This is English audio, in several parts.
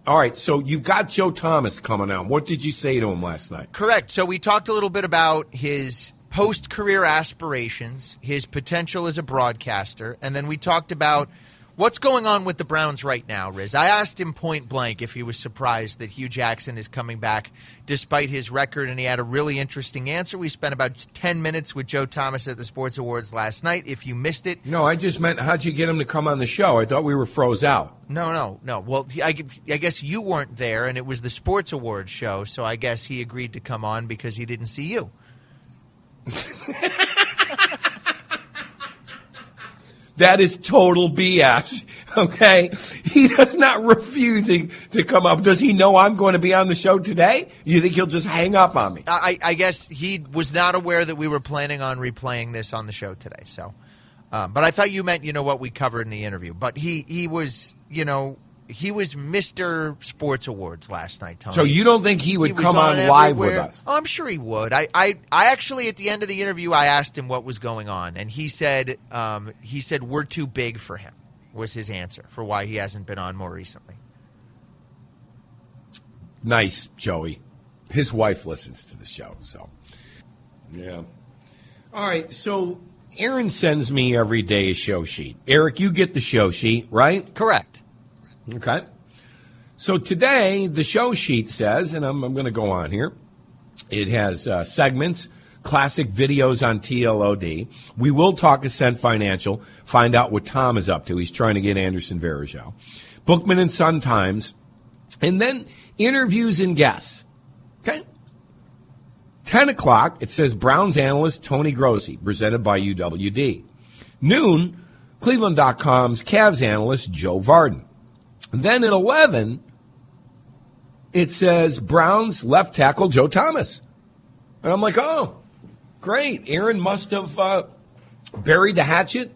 All right, so you've got Joe Thomas coming on. What did you say to him last night? Correct. So we talked a little bit about his post-career aspirations, his potential as a broadcaster, and then we talked about what's going on with the Browns right now, Riz. I asked him point blank if he was surprised that Hugh Jackson is coming back despite his record, and he had a really interesting answer. We spent about 10 minutes with Joe Thomas at the Sports Awards last night. If you missed it. No, I just meant, how'd you get him to come on the show? I thought we were froze out. No. Well, I guess you weren't there, and it was the Sports Awards show, so I guess he agreed to come on because he didn't see you. That is total BS, okay? He is not refusing to come up. Does he know I'm going to be on the show today? You think he'll just hang up on me? I guess he was not aware that we were planning on replaying this on the show today. So, but I thought you meant, what we covered in the interview. But he was, he was Mr. Sports Awards last night, Tony. So you don't think he would come on live with us? Oh, I'm sure he would. I actually, at the end of the interview, I asked him what was going on, and he said we're too big for him, was his answer for why he hasn't been on more recently. Nice, Joey. His wife listens to the show, so yeah. All right, so Aaron sends me every day a show sheet. Eric, you get the show sheet, right? Correct. Okay. So today, the show sheet says, and I'm going to go on here, it has segments, classic videos on TLOD. We will talk Ascent Financial, find out what Tom is up to. He's trying to get Anderson Varejao. Bookman and Sun Times, and then interviews and guests. Okay. 10 o'clock, it says Browns analyst Tony Grossi, presented by UWD. Noon, Cleveland.com's Cavs analyst Joe Varden. Then at 11, it says Browns left tackle Joe Thomas. And I'm like, oh, great. Aaron must have buried the hatchet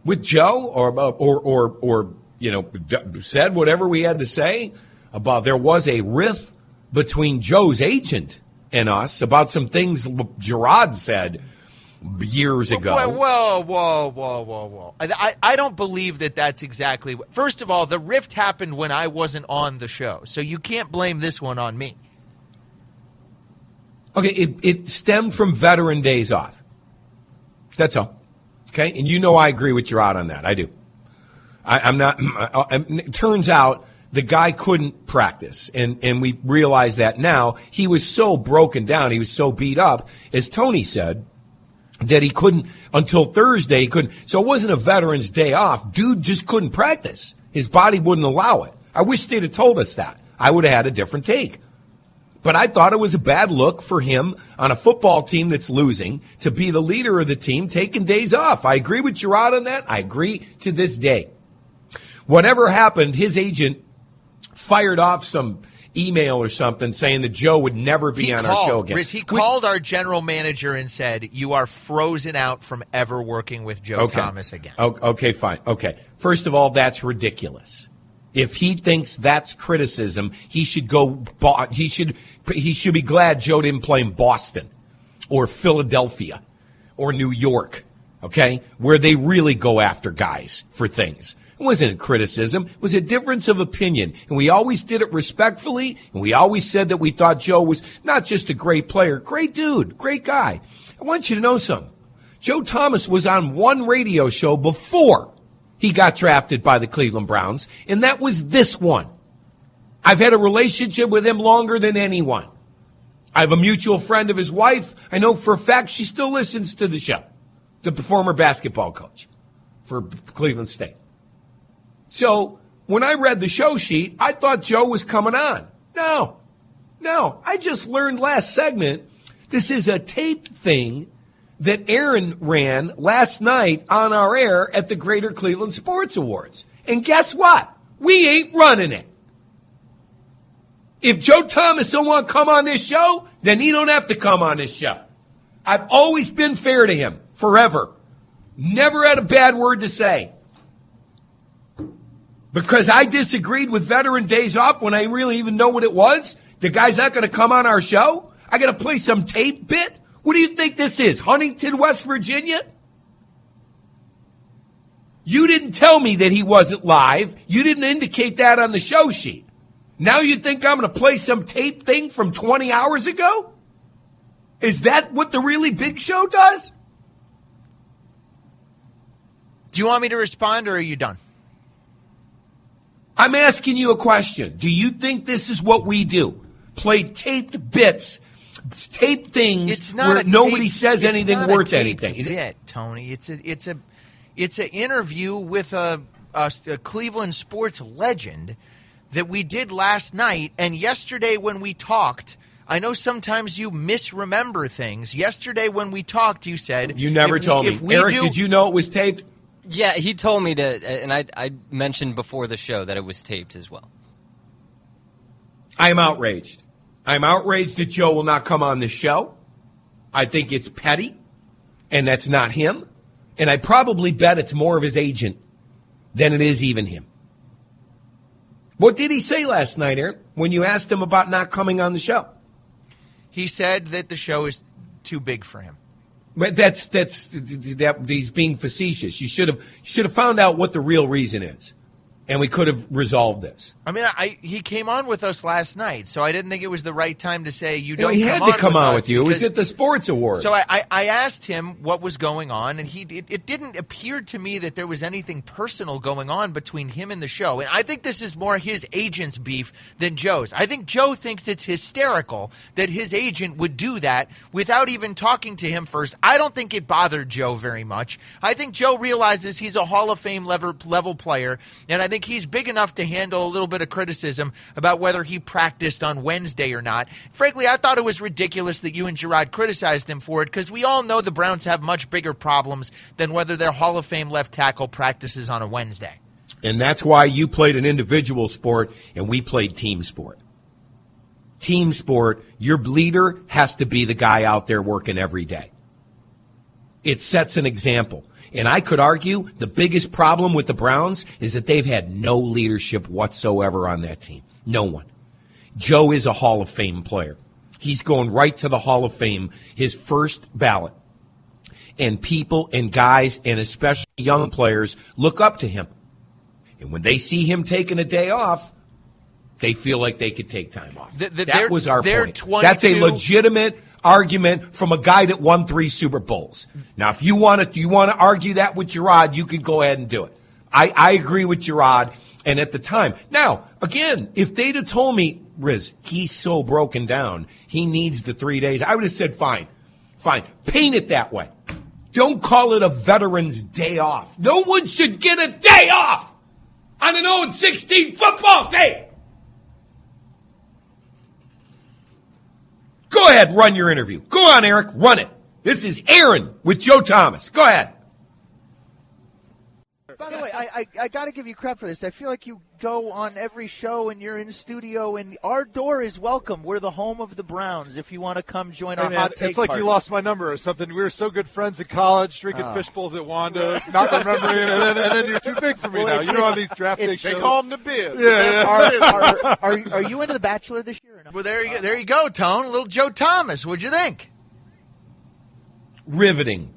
with Joe or said whatever we had to say about there was a rift between Joe's agent and us about some things Gerard said years ago. Whoa. I don't believe that that's exactly what. First of all, the rift happened when I wasn't on the show, so you can't blame this one on me. Okay, it stemmed from veteran days off. That's all. Okay, and I agree with Gerard on that. I do. I'm not. It turns out the guy couldn't practice, and we realize that now. He was so broken down, he was so beat up, as Tony said, that he couldn't, until Thursday, he couldn't. So it wasn't a veteran's day off. Dude just couldn't practice. His body wouldn't allow it. I wish they'd have told us that. I would have had a different take. But I thought it was a bad look for him on a football team that's losing to be the leader of the team taking days off. I agree with Gerard on that. I agree to this day. Whatever happened, his agent fired off some email or something saying that Joe would never be on our show again. Riz, he called our general manager and said, you are frozen out from ever working with Joe Thomas again. Okay, fine. Okay. First of all, that's ridiculous. If he thinks that's criticism, he should go. He should be glad Joe didn't play in Boston or Philadelphia or New York, okay, where they really go after guys for things. It wasn't a criticism. It was a difference of opinion. And we always did it respectfully, and we always said that we thought Joe was not just a great player, great dude, great guy. I want you to know something. Joe Thomas was on one radio show before he got drafted by the Cleveland Browns, and that was this one. I've had a relationship with him longer than anyone. I have a mutual friend of his wife. I know for a fact she still listens to the show, the former basketball coach for Cleveland State. So when I read the show sheet, I thought Joe was coming on. No. I just learned last segment this is a taped thing that Aaron ran last night on our air at the Greater Cleveland Sports Awards. And guess what? We ain't running it. If Joe Thomas don't want to come on this show, then he don't have to come on this show. I've always been fair to him, forever. Never had a bad word to say. Because I disagreed with veteran days off when I really even know what it was. The guy's not going to come on our show. I got to play some tape bit. What do you think this is? Huntington, West Virginia? You didn't tell me that he wasn't live. You didn't indicate that on the show sheet. Now you think I'm going to play some tape thing from 20 hours ago? Is that what the really big show does? Do you want me to respond, or are you done? I'm asking you a question. Do you think this is what we do? Play taped bits, taped things where nobody says anything worth anything. It's not a taped bit, Tony. It's an interview with a Cleveland sports legend that we did last night. And yesterday when we talked, I know sometimes you misremember things. Yesterday when we talked, you said... You never told me. Eric, did you know it was taped? Yeah, he told me to, and I mentioned before the show that it was taped as well. I'm outraged. I'm outraged that Joe will not come on the show. I think it's petty, and that's not him. And I probably bet it's more of his agent than it is even him. What did he say last night, Aaron, when you asked him about not coming on the show? He said that the show is too big for him. But he's being facetious. You should have found out what the real reason is, and we could have resolved this. I mean, he came on with us last night, so I didn't think it was the right time to say you don't. He had to come on with you. It was at the Sports Awards. So I asked him what was going on, and it didn't appear to me that there was anything personal going on between him and the show. And I think this is more his agent's beef than Joe's. I think Joe thinks it's hysterical that his agent would do that without even talking to him first. I don't think it bothered Joe very much. I think Joe realizes he's a Hall of Fame level player, and I think he's big enough to handle a little bit of criticism about whether he practiced on Wednesday or not. Frankly, I thought it was ridiculous that you and Gerard criticized him for it, because we all know the Browns have much bigger problems than whether their Hall of Fame left tackle practices on a Wednesday. And that's why you played an individual sport and we played team sport. Team sport, your leader has to be the guy out there working every day. It sets an example. And I could argue the biggest problem with the Browns is that they've had no leadership whatsoever on that team. No one. Joe is a Hall of Fame player. He's going right to the Hall of Fame, his first ballot. And people and guys and especially young players look up to him. And when they see him taking a day off, they feel like they could take time off. That was our point. That's a legitimate argument from a guy that won 3 Super Bowls. Now, if you want to argue that with Gerard, you can go ahead and do it. I agree with Gerard. And at the time, now again, if they'd have told me, Riz, he's so broken down, he needs the 3 days, I would have said, fine, paint it that way. Don't call it a veteran's day off. No one should get a day off on an 0-16 football team. Go ahead, run your interview. Go on, Eric, run it. This is Aaron with Joe Thomas. Go ahead. By the way, I got to give you credit for this. I feel like you go on every show and you're in studio, and our door is welcome. We're the home of the Browns. If you want to come join our hot take it's like party. You lost my number or something. We were so good friends in college, drinking fish bowls at Wanda's, not remembering it, and then you're too big for me now. You know, on these draft day shows. They call him the Biz. Yeah. Are you into The Bachelor this year? Or not? Well, there you go, Tone. A little Joe Thomas. What'd you think? Riveting.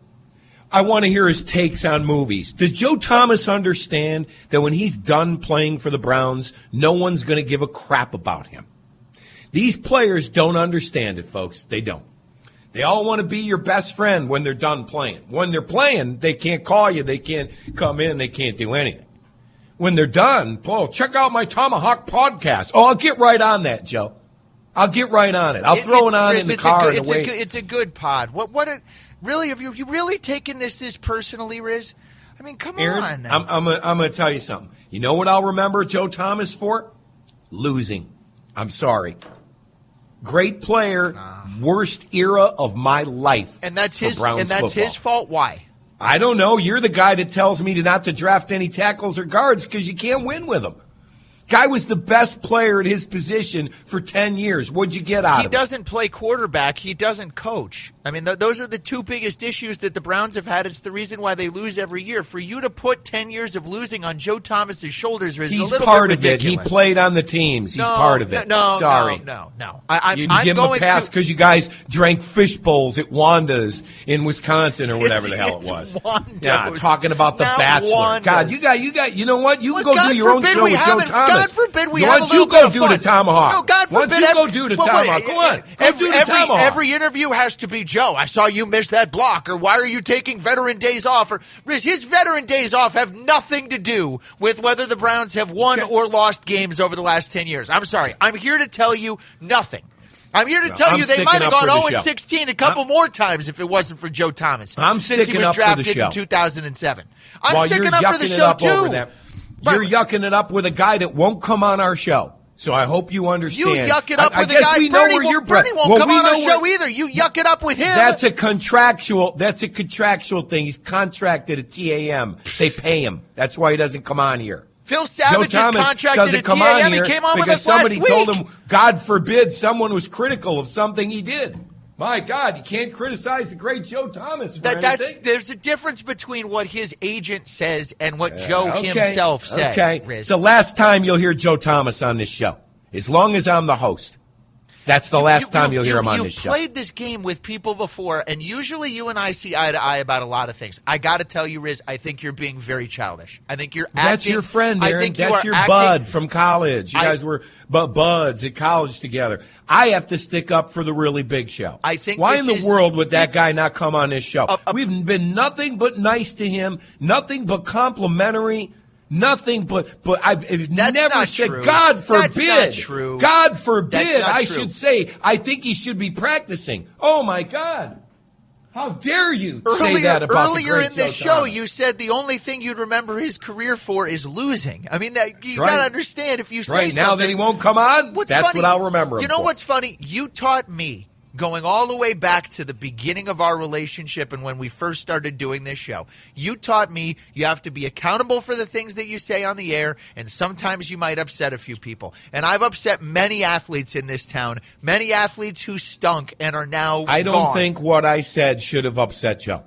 I want to hear his takes on movies. Does Joe Thomas understand that when he's done playing for the Browns, no one's going to give a crap about him? These players don't understand it, folks. They don't. They all want to be your best friend when they're done playing. When they're playing, they can't call you. They can't come in. They can't do anything. When they're done, check out my Tomahawk podcast. Oh, I'll get right on that, Joe. I'll get right on it. I'll throw it on in the car. It's a good pod. Really, have you really taken this personally, Riz? I mean, come Aaron, on. I'm going to tell you something. You know what I'll remember Joe Thomas for? Losing. I'm sorry. Great player, worst era of my life. And that's his. Browns And that's football. his fault. Why? I don't know. You're the guy that tells me not to draft any tackles or guards because you can't win with them. Guy was the best player at his position for 10 years. What'd you get out of him? He doesn't play quarterback. He doesn't coach. I mean, those are the two biggest issues that the Browns have had. It's the reason why they lose every year. For you to put 10 years of losing on Joe Thomas's shoulders is a little bit ridiculous. He's part of it. He played on the teams. He's part of it. Sorry. No. You give him a pass because you guys drank fish bowls at Wanda's in Wisconsin or whatever the hell it was. Wanda's. Yeah, talking about The Bachelor. Wanda's. God, you got. You know what? You can go do your own show with Joe Thomas. God forbid we Why have a don't little you go bit of do fun. the tomahawk? No, God Why forbid. don't you go do the tomahawk? Go on. Go do the tomahawk. Every interview has to be, Joe, I saw you miss that block, or why are you taking veteran days off? Or Riz, his veteran days off have nothing to do with whether the Browns have won or lost games over the last 10 years. I'm sorry. I'm here to tell you nothing. I'm here to tell you they might have gone 0-16 a couple more times if it wasn't for Joe Thomas. Since he was drafted in 2007. I'm sticking up for the show, too. You're yucking it up with a guy that won't come on our show. So I hope you understand. You yuck it up with a guy. Bernie won't come on our show either. You yuck it up with him. That's a contractual thing. He's contracted at TAM. They pay him. That's why he doesn't come on here. Phil Savage is contracted at TAM. He came on with us last week. Because somebody told him, God forbid, someone was critical of something he did. My God, you can't criticize the great Joe Thomas for anything. There's a difference between what his agent says and what Joe himself says. Okay, Riz. it's the last time you'll hear Joe Thomas on this show. As long as I'm the host. That's the last time you'll hear him on this show. You've played this game with people before, and usually you and I see eye to eye about a lot of things. I got to tell you, Riz, I think you're being very childish. I think you're acting. That's your friend, Aaron. I think That's your bud from college. You guys were buds at college together. I have to stick up for the really big show. I think. Why in the world would that guy not come on this show? We've been nothing but nice to him, nothing but complimentary. Nothing but I've never said, true. God forbid. That's not true. God forbid. I true. should say, I think he should be practicing. Oh, my God. How dare you say that about the great Earlier in this Joe show, Thomas. You said the only thing you'd remember his career for is losing. I mean, you got to understand if you say something. Now that he won't come on, that's funny, what I'll remember him You know for. what's funny? You taught me, going all the way back to the beginning of our relationship and when we first started doing this show, you taught me you have to be accountable for the things that you say on the air, and sometimes you might upset a few people. And I've upset many athletes in this town, many athletes who stunk and are now I don't gone. think what I said should have upset Joe.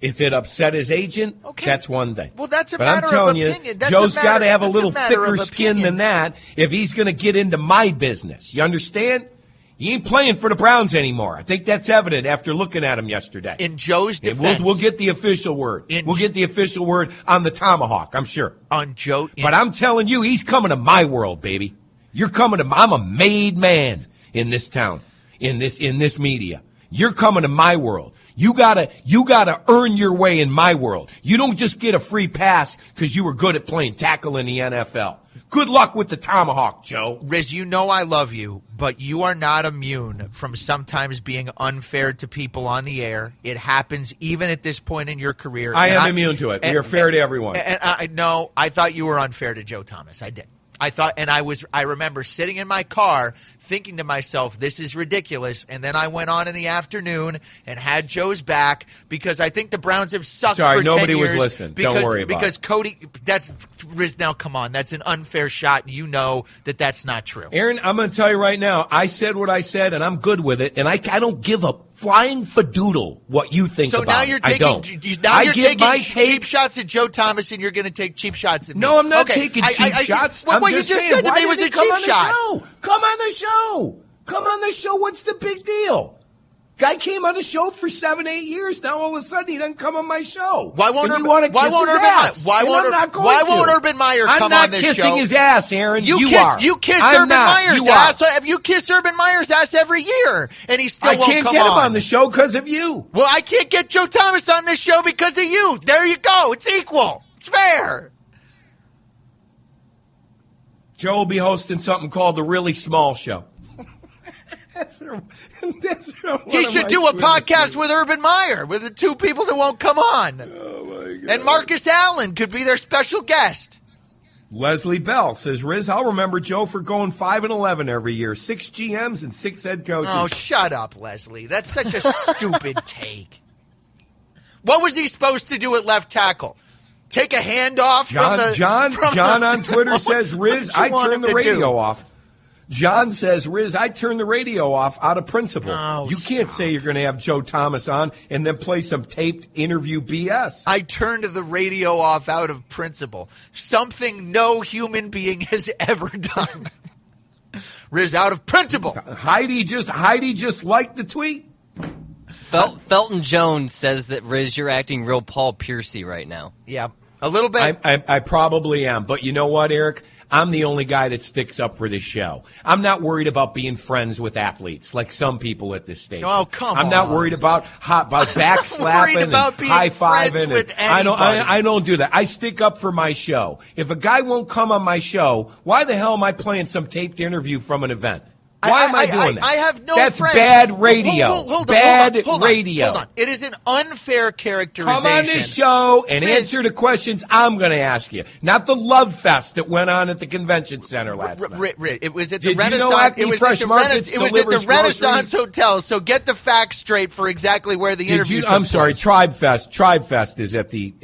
If it upset his agent, that's one thing. Well, that's a but matter I'm telling of opinion. you, Joe's got to have a little thicker skin than that if he's going to get into my business. You understand? He ain't playing for the Browns anymore. I think that's evident after looking at him yesterday. In Joe's defense. We'll get the official word. We'll get the official word on the tomahawk, I'm sure. On Joe. But I'm telling you, he's coming to my world, baby. You're coming to I'm a made man in this town, in this media. You're coming to my world. You gotta earn your way in my world. You don't just get a free pass because you were good at playing tackle in the NFL. Good luck with the tomahawk, Joe. Riz, you know I love you, but you are not immune from sometimes being unfair to people on the air. It happens even at this point in your career. I am immune to it. You're fair to everyone. And I thought you were unfair to Joe Thomas. I did. I remember sitting in my car thinking to myself, this is ridiculous. And then I went on in the afternoon and had Joe's back because I think the Browns have sucked for 10 years. Nobody was listening. Don't worry about it. Because Cody, Riz, now come on. That's an unfair shot. You know that's not true. Aaron, I'm going to tell you right now, I said what I said and I'm good with it. And I don't give a flying fadoodle what you think about it. So now you're taking cheap shots at Joe Thomas and you're going to take cheap shots at me. No, I'm not taking cheap shots. What you just said to me was a cheap shot. Come on the show. Come on the show. What's the big deal? Guy came on the show for 7-8 years. Now all of a sudden he doesn't come on my show. Why won't Urban Meyer come on this show? I'm not kissing his ass, Aaron. You kiss Urban Meyer's ass. You kiss Urban Meyer's ass every year, and he still won't come on. I can't get him on the show because of you. Well, I can't get Joe Thomas on this show because of you. There you go. It's equal. It's fair. Joe will be hosting something called The Really Small Show. He should do a podcast with Urban Meyer, with the two people that won't come on. Oh, my God. And Marcus Allen could be their special guest. Leslie Bell says, Riz, I'll remember Joe for going 5-11 every year. 6 GMs and 6 head coaches. Oh, shut up, Leslie. That's such a stupid take. What was he supposed to do at left tackle? Take a handoff from the... John on Twitter says, Riz, I turned the radio off. John says, Riz, I turned the radio off out of principle. Oh, you can't say you're going to have Joe Thomas on and then play some taped interview BS. I turned the radio off out of principle. Something no human being has ever done. Riz, out of principle. Heidi just liked the tweet. Felton Jones says that, Riz, you're acting real Paul Piercy right now. Yeah, a little bit. I probably am. But you know what, Eric? I'm the only guy that sticks up for this show. I'm not worried about being friends with athletes like some people at this station. Oh, come on. I'm not worried about backslapping and high-fiving. With I don't do that. I stick up for my show. If a guy won't come on my show, why the hell am I playing some taped interview from an event? Why am I doing that? I have no That's friends. bad radio. Hold on, radio. Hold on. It is an unfair characterization. Come on this show and answer the questions I'm going to ask you. Not the love fest that went on at the convention center last night. It was at the Did Renaissance. You know Acme Fresh Markets it was at the delivers Renaissance groceries? Hotel. So get the facts straight for exactly where the interview took I'm sorry, place. Tribe Fest. Tribe Fest is at the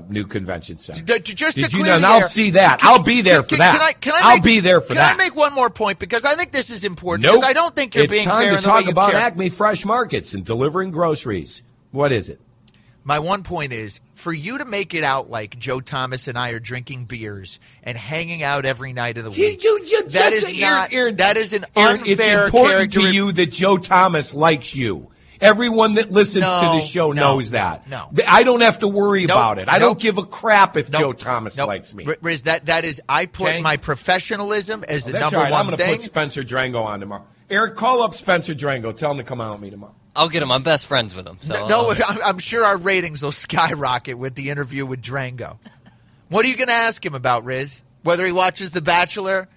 new convention center. Just Did to you clear know? the I'll air, see that. I'll be there for that. I'll be there for that. Can I make one more point? Because I think this is important. Nope. Because I don't think you're being fair in the way you It's time to talk about care. Acme Fresh Markets and delivering groceries. What is it? My one point is, for you to make it out like Joe Thomas and I are drinking beers and hanging out every night of the week, that is not. Aaron, that is an Aaron, unfair it's important character. to you that Joe Thomas likes you. Everyone that listens to the show knows that. No. I don't have to worry about it. I don't give a crap if Joe Nope. Thomas Nope. likes me. Riz, that is, I put Okay. my professionalism as the That's number all right. one I'm going to thing. put Spencer Drango on tomorrow. Eric, call up Spencer Drango. Tell him to come out with me tomorrow. I'll get him. I'm best friends with him. So No, I'm sure our ratings will skyrocket with the interview with Drango. What are you going to ask him about, Riz? Whether he watches The Bachelor?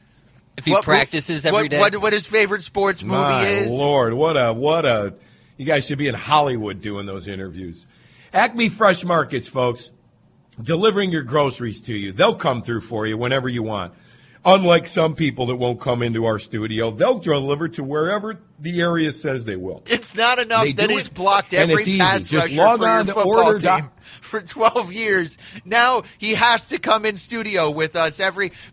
if he practices every day. What his favorite sports movie My is? Lord, what a! You guys should be in Hollywood doing those interviews. Acme Fresh Markets, folks, delivering your groceries to you. They'll come through for you whenever you want. Unlike some people that won't come into our studio, they'll deliver to wherever the area says they will. It's not enough They that do he's it, blocked and every it's easy. pass Just rusher log for your on to football order team for 12 years. Now he has to come in studio with us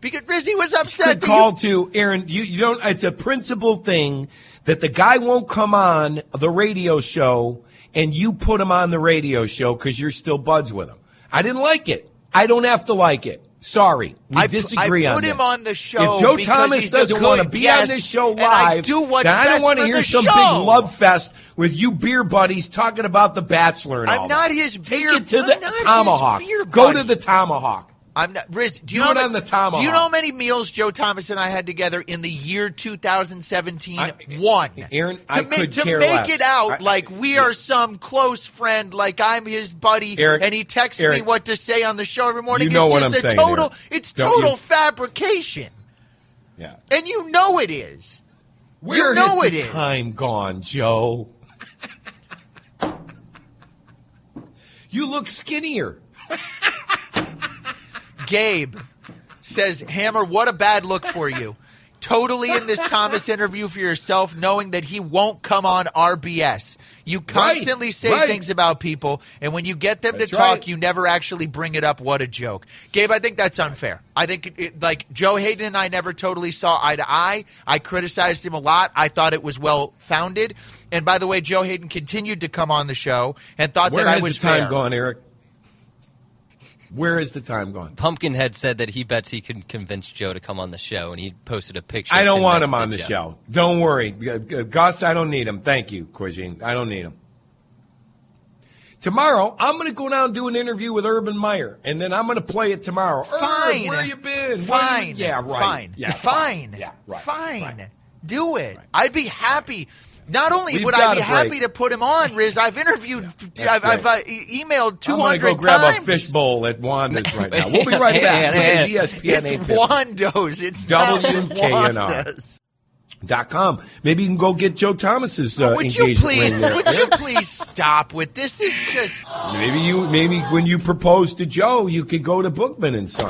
because Rizzy was upset. Good call to Aaron. You don't. It's a principle thing that the guy won't come on the radio show, and you put him on the radio show because you're still buds with him. I didn't like it. I don't have to like it. Sorry, we disagree on I put this. him on the show. If Joe because Thomas he's doesn't want to be on this show live, I do what's then I best don't want to for hear the some show. big love fest with you beer buddies talking about The Bachelor and all I'm that. not his Take beer. it to I'm the not his Tomahawk. beer Go buddy. to the Tomahawk. I'm not, Riz, do you Do know it on the Tomahawk. Do you know how many meals Joe Thomas and I had together in the year 2017? Aaron, to I make, could to care make less. it out like we are some close friend, like I'm his buddy, Eric, and he texts me Eric, what to say on the show every morning. you know it's what just I'm a saying, total. Eric. It's Don't total you- fabrication, Yeah. and you know it is. Where you know has it the is. time gone, Joe? You look skinnier. Gabe says, Hammer, what a bad look for you. Totally in this Thomas interview for yourself, knowing that he won't come on RBS. You constantly say things about people, and when you get them That's to talk, right. you never actually bring it up. What a joke. Gabe, I think that's unfair. I think, like, Joe Hayden and I never totally saw eye to eye. I criticized him a lot. I thought it was well-founded. And by the way, Joe Hayden continued to come on the show and thought Where that I has was the time fair. gone, Eric? Where is the time gone? Pumpkinhead said that he bets he could convince Joe to come on the show, and he posted a picture. I don't of want next him to on the Joe. show. Don't worry. Gus, I don't need him. Thank you, Cuisine. I don't need him. Tomorrow, I'm going to go down and do an interview with Urban Meyer, and then I'm going to play it tomorrow. Fine. Where you been? Fine. Yeah, right. Fine. Yeah, fine. Yeah, right. Fine. Right. Do it. Right. I'd be happy. Not only We've would got I be a happy break. to put him on, Riz, I've interviewed, I've emailed 200 I'm going to go grab times. a fishbowl at Wanda's right now. We'll be right back. This is ESPN It's 850. Wando's. It's not WKNR. Wanda's. .com. Maybe you can go get Joe Thomas's Would you engagement ring there. would you please stop with this? This is just. Maybe when you propose to Joe, you could go to Bookman and Son.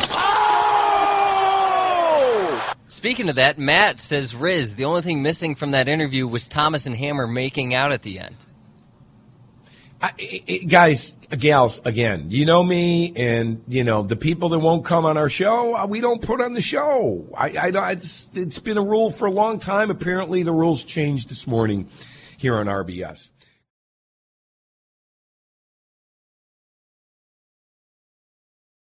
Speaking of that, Matt says, Riz, the only thing missing from that interview was Thomas and Hammer making out at the end. Guys, gals, again, you know me, and you know the people that won't come on our show, we don't put on the show. It's been a rule for a long time. Apparently, the rules changed this morning here on RBS.